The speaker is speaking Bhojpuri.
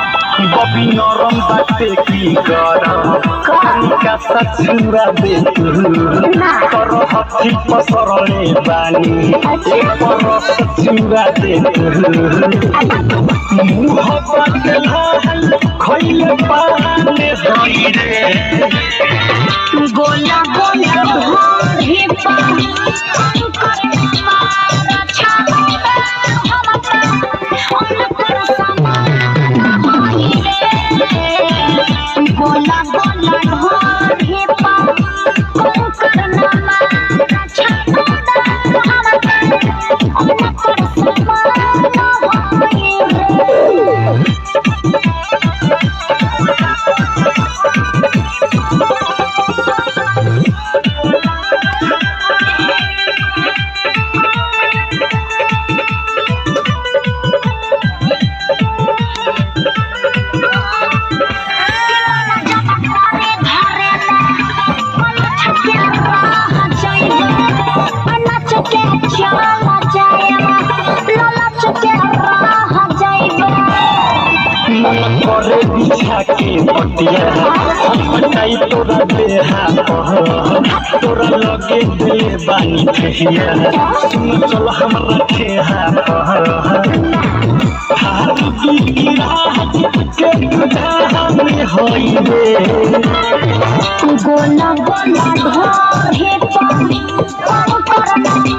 नरम बाटे की का सचुरा दे कर हथी पसरले बानी परस चुरा दे मुह बाटे लाल खइले पाने होई रे गोला गोला ढोढ़ी पानी कर मारा छाला गोला गोला ढोढ़ी पानी करना मारा छाला करे बिछा के पटिया हटाई तोरा देहा तोरा लगे दे बानी कहिया सुन चल हमरा खेहा हाथ गिराज के तुझा में होई रे गोला गोला ढोढ़ी पानी करना